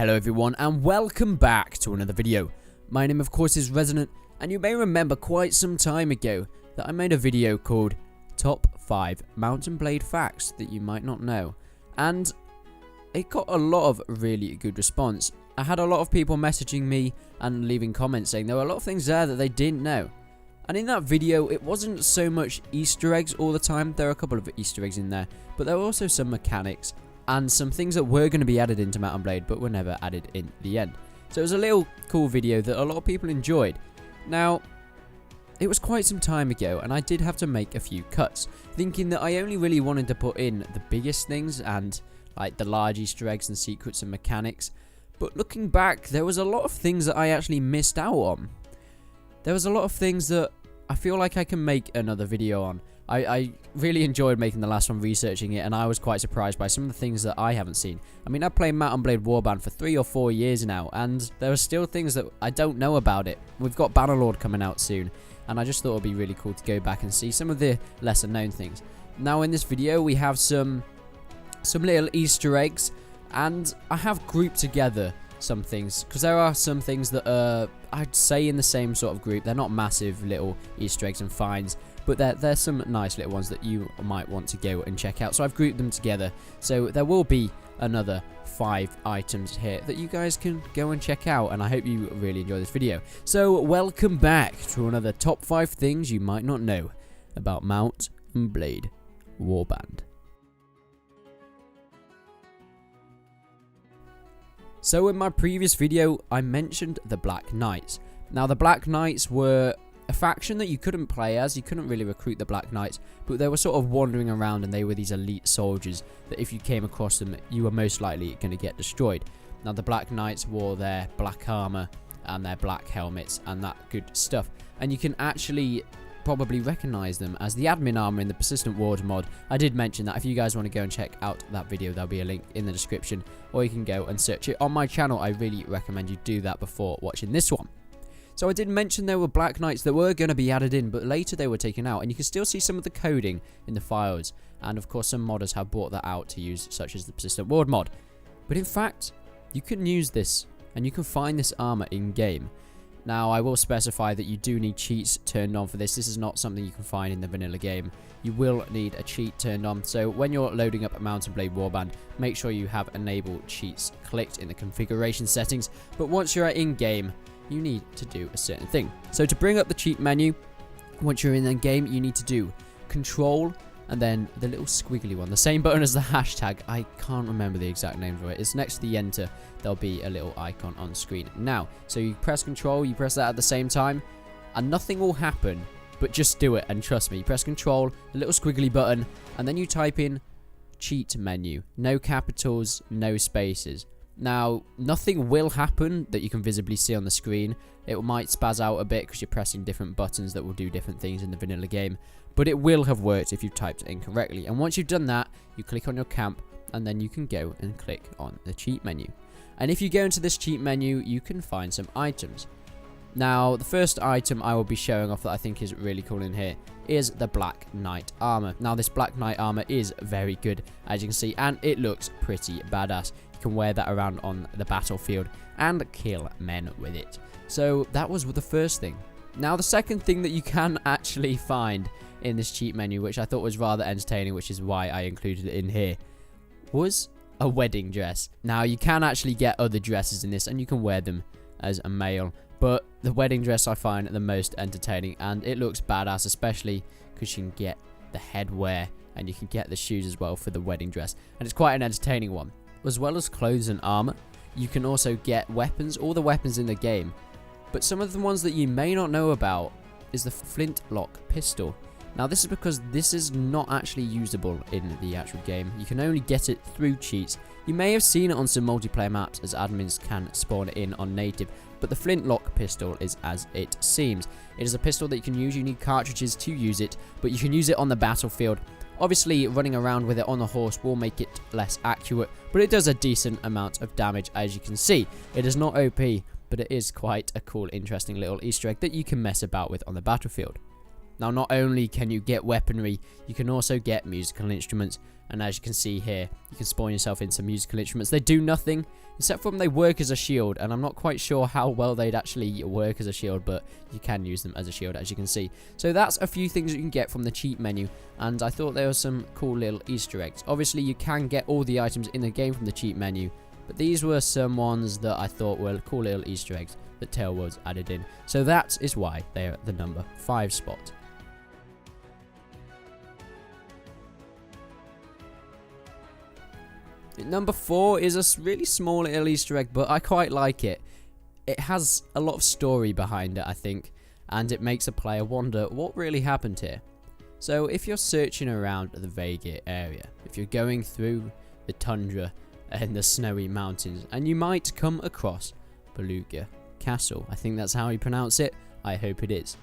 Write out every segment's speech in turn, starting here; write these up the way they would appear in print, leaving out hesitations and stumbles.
Hello everyone and welcome back to another video. My name of course is Resonant, and you may remember quite some time ago that I made a video called Top 5 Mount and Blade Facts That You Might Not Know, and it got a lot of really good response. I had a lot of people messaging me and leaving comments saying there were a lot of things there that they didn't know. And in that video, it wasn't so much Easter eggs all the time. There are a couple of Easter eggs in there, but there were also some mechanics and some things that were going to be added into Mount and Blade but were never added in the end. So it was a little cool video that a lot of people enjoyed. Now, it was quite some time ago and I did have to make a few cuts, thinking that I only really wanted to put in the biggest things and like the large Easter eggs and secrets and mechanics. But looking back, there was a lot of things that I actually missed out on. There was a lot of things that I feel like I can make another video on. I really enjoyed making the last one, researching it, and I was quite surprised by some of the things that I haven't seen. I mean, I've played Mount and Blade Warband for 3 or 4 years now, and there are still things that I don't know about it. We've got Bannerlord coming out soon, and I just thought it would be really cool to go back and see some of the lesser known things. Now in this video, we have some little Easter eggs, and I have grouped together some things, because there are some things that are, I'd say, in the same sort of group. They're not massive little Easter eggs and finds, but there's some nice little ones that you might want to go and check out. So I've grouped them together. So there will be another 5 items here that you guys can go and check out, and I hope you really enjoy this video. So welcome back to another top 5 things you might not know about Mount and Blade Warband. So in my previous video, I mentioned the Black Knights. Now the Black Knights were a faction that you couldn't play as. You couldn't really recruit the Black Knights, but they were sort of wandering around, and they were these elite soldiers that if you came across them, you were most likely going to get destroyed. Now the Black Knights wore their black armor and their black helmets and that good stuff, and you can actually probably recognize them as the admin armor in the Persistent Ward mod. I did mention that. If you guys want to go and check out that video, there'll be a link in the description, or you can go and search it on my channel. I really recommend you do that before watching this one. So I did mention there were Black Knights that were going to be added in, but later they were taken out, and you can still see some of the coding in the files, and of course some modders have brought that out to use, such as the Persistent Ward mod. But in fact, you can use this, and you can find this armor in game. Now, I will specify that you do need cheats turned on for this. This is not something you can find in the vanilla game. You will need a cheat turned on. So when you're loading up a Mount and Blade Warband, make sure you have enable cheats clicked in the configuration settings. But once you're in game, you need to do a certain thing. So to bring up the cheat menu, once you're in the game, you need to do Control and then the little squiggly one, the same button as the hashtag. I can't remember the exact name for it. It's next to the enter. There'll be a little icon on screen now. So you press Control, you press that at the same time, and nothing will happen, but just do it and trust me. You press Control, the little squiggly button, and then you type in cheat menu. No capitals, no spaces. Now, nothing will happen that you can visibly see on the screen. It might spaz out a bit because you're pressing different buttons that will do different things in the vanilla game, but it will have worked if you've typed it incorrectly. And once you've done that, you click on your camp, and then you can go and click on the cheat menu. And if you go into this cheat menu, you can find some items. Now, the first item I will be showing off that I think is really cool in here is the Black Knight armor. Now, this Black Knight armor is very good, as you can see, and it looks pretty badass. You can wear that around on the battlefield and kill men with it. So that was the first thing. Now, the second thing that you can actually find in this cheat menu, which I thought was rather entertaining, which is why I included it in here, was a wedding dress. Now, you can actually get other dresses in this, and you can wear them as a male, but the wedding dress I find the most entertaining, and it looks badass, especially because you can get the headwear and you can get the shoes as well for the wedding dress, and it's quite an entertaining one. As well as clothes and armor, you can also get weapons, all the weapons in the game, but some of the ones that you may not know about is the flintlock pistol. Now, this is because this is not actually usable in the actual game. You can only get it through cheats. You may have seen it on some multiplayer maps, as admins can spawn it in on native, but the flintlock pistol is as it seems. It is a pistol that you can use. You need cartridges to use it, but you can use it on the battlefield. Obviously, running around with it on the horse will make it less accurate, but it does a decent amount of damage, as you can see. It is not OP, but it is quite a cool, interesting little Easter egg that you can mess about with on the battlefield. Now, not only can you get weaponry, you can also get musical instruments. And as you can see here, you can spawn yourself into musical instruments. They do nothing, except for them, they work as a shield. And I'm not quite sure how well they'd actually work as a shield, but you can use them as a shield, as you can see. So that's a few things that you can get from the cheat menu. And I thought there were some cool little Easter eggs. Obviously, you can get all the items in the game from the cheat menu. But these were some ones that I thought were cool little Easter eggs that Tailworld's added in. So that is why they are at the number 5 spot. Number 4 is a really small little Easter egg, but I quite like it. It has a lot of story behind it, I think, and it makes a player wonder what really happened here. So if you're searching around the Vega area, if you're going through the tundra and the snowy mountains, and you might come across Beluga Castle. I think that's how you pronounce it. I hope it is.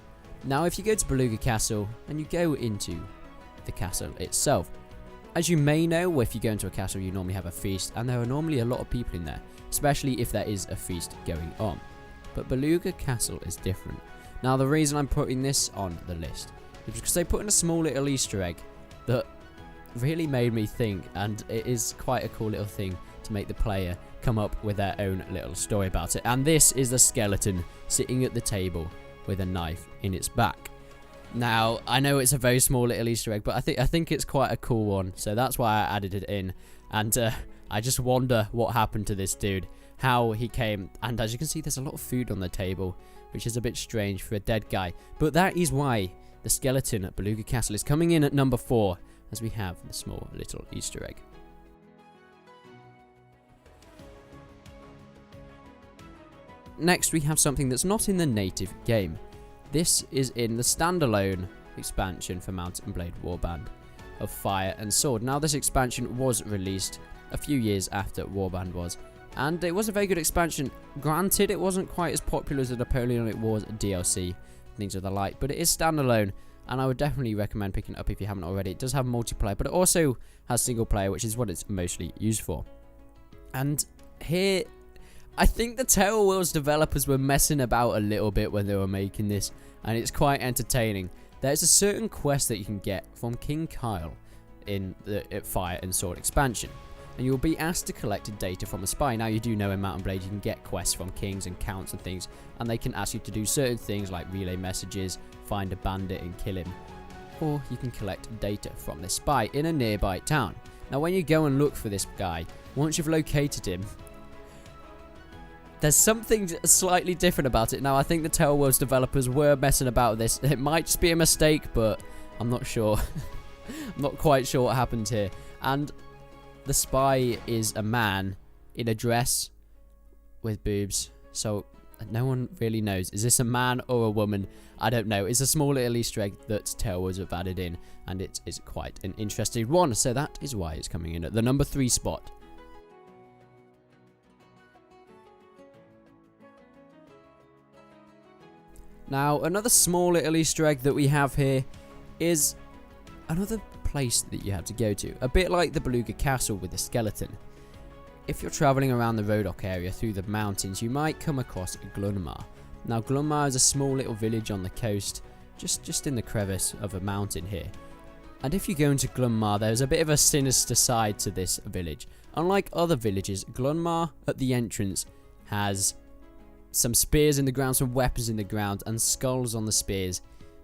Now, if you go to Beluga Castle and you go into the castle itself, as you may know, if you go into a castle, you normally have a feast, and there are normally a lot of people in there, especially if there is a feast going on. But Beluga Castle is different. Now, the reason I'm putting this on the list is because they put in a small little Easter egg that really made me think, and it is quite a cool little thing to make the player come up with their own little story about it. And this is the skeleton sitting at the table with a knife in its back. Now, I know it's a very small little Easter egg, but I think it's quite a cool one, so that's why I added it in. And I just wonder what happened to this dude, how he came. And as you can see, there's a lot of food on the table, which is a bit strange for a dead guy. But that is why the skeleton at Beluga Castle is coming in at number 4, as we have the small little Easter egg. Next, we have something that's not in the native game. This is in the standalone expansion for Mount and Blade Warband of Fire and Sword. Now, this expansion was released a few years after Warband was, and it was a very good expansion. Granted, it wasn't quite as popular as the Napoleonic Wars DLC, things of the like, but it is standalone, and I would definitely recommend picking it up if you haven't already. It does have multiplayer, but it also has single player, which is what it's mostly used for. And here, I think the Tailworld's developers were messing about a little bit when they were making this, and it's quite entertaining. There's a certain quest that you can get from King Kyle in the Fire and Sword expansion, and you'll be asked to collect data from a spy. Now, you do know in Mount and Blade you can get quests from kings and counts and things, and they can ask you to do certain things like relay messages, find a bandit and kill him, or you can collect data from this spy in a nearby town. Now, when you go and look for this guy, once you've located him, there's something slightly different about it. Now, I think the Tailworld's developers were messing about with this. It might just be a mistake, but I'm not sure. I'm not quite sure what happened here. And the spy is a man in a dress with boobs. So no one really knows. Is this a man or a woman? I don't know. It's a small little Easter egg that Tailworld's have added in, and it is quite an interesting one. So that is why it's coming in at the number 3 spot. Now, another small little Easter egg that we have here is another place that you have to go to. A bit like the Beluga Castle with the skeleton. If you're travelling around the Rodok area through the mountains, you might come across Glenmar. Now, Glenmar is a small little village on the coast, just in the crevice of a mountain here. And if you go into Glenmar, there's a bit of a sinister side to this village. Unlike other villages, Glenmar at the entrance has some spears in the ground, some weapons in the ground, and skulls on the spears,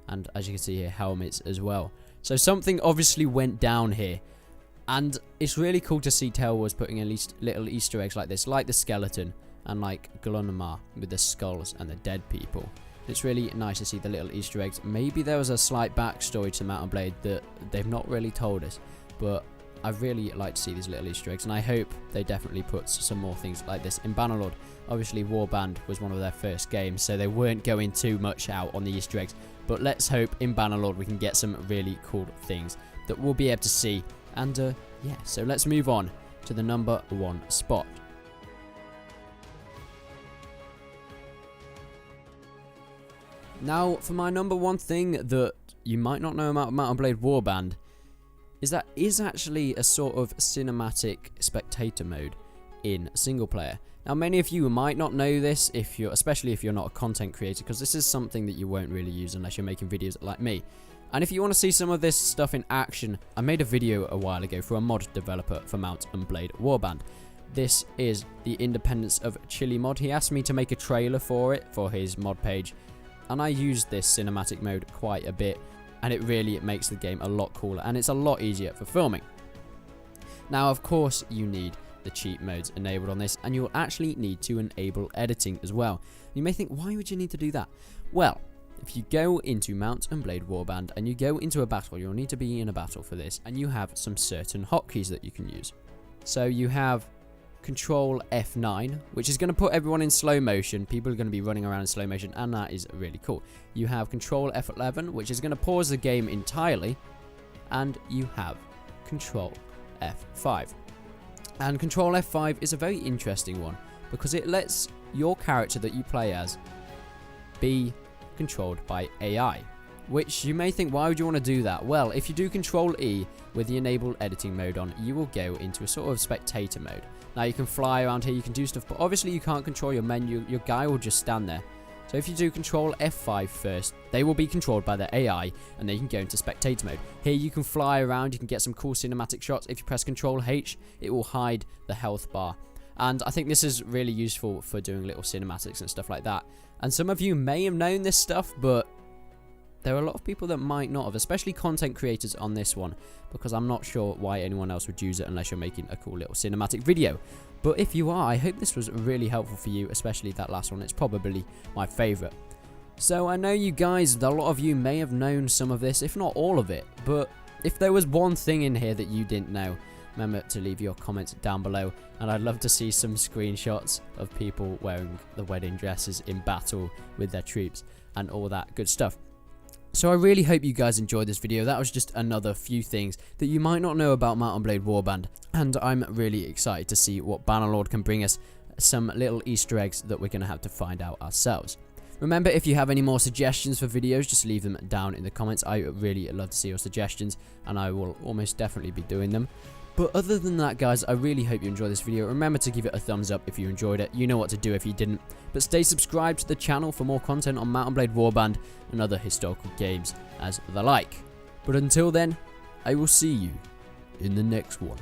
and as you can see here, helmets as well. So something obviously went down here, and it's really cool to see Tailworld's putting at least little Easter eggs like this, like the skeleton, and like Glenmar with the skulls and the dead people. It's really nice to see the little Easter eggs. Maybe there was a slight backstory to Mount and Blade that they've not really told us, but I really like to see these little Easter eggs, and I hope they definitely put some more things like this in Bannerlord. Obviously, Warband was one of their first games, so they weren't going too much out on the Easter eggs, but let's hope in Bannerlord we can get some really cool things that we'll be able to see. And yeah, so let's move on to the number 1 spot. Now, for my number 1 thing that you might not know about Mount and Blade Warband is that is actually a sort of cinematic spectator mode in single player. Now, many of you might not know this, especially if you're not a content creator, because this is something that you won't really use unless you're making videos like me. And if you want to see some of this stuff in action, I made a video a while ago for a mod developer for Mount and Blade Warband. This is the Independence of Chile mod. He asked me to make a trailer for it for his mod page, and I used this cinematic mode quite a bit, and it makes the game a lot cooler, and it's a lot easier for filming. Now, of course, you need the cheat modes enabled on this, and you'll actually need to enable editing as well. You may think, why would you need to do that? Well, if you go into Mount and Blade Warband and you go into a battle, you'll need to be in a battle for this, and you have some certain hotkeys that you can use. So you have Control F9, which is going to put everyone in slow motion. People are going to be running around in slow motion, and that is really cool. You have Control F11, which is going to pause the game entirely, and you have Control F5. And Control F5 is a very interesting one because it lets your character that you play as be controlled by AI, which you may think, why would you want to do that? Well, if you do Control E with the enabled editing mode on, you will go into a sort of spectator mode. Now, you can fly around here, you can do stuff, but obviously you can't control your menu. Your guy will just stand there. So if you do Control F5 first, they will be controlled by the AI, and then you can go into spectator mode. Here you can fly around, you can get some cool cinematic shots. If you press Control H, it will hide the health bar. And I think this is really useful for doing little cinematics and stuff like that. And some of you may have known this stuff, but there are a lot of people that might not have, especially content creators on this one, because I'm not sure why anyone else would use it unless you're making a cool little cinematic video. But if you are, I hope this was really helpful for you, especially that last one. It's probably my favourite. So I know you guys, a lot of you may have known some of this, if not all of it, but if there was one thing in here that you didn't know, remember to leave your comments down below, and I'd love to see some screenshots of people wearing the wedding dresses in battle with their troops and all that good stuff. So I really hope you guys enjoyed this video. That was just another few things that you might not know about Mount and Blade Warband, and I'm really excited to see what Bannerlord can bring us, some little Easter eggs that we're going to have to find out ourselves. Remember, if you have any more suggestions for videos, just leave them down in the comments. I really love to see your suggestions, and I will almost definitely be doing them. But other than that, guys, I really hope you enjoyed this video. Remember to give it a thumbs up if you enjoyed it. You know what to do if you didn't. But stay subscribed to the channel for more content on Mount and Blade Warband and other historical games as the like. But until then, I will see you in the next one.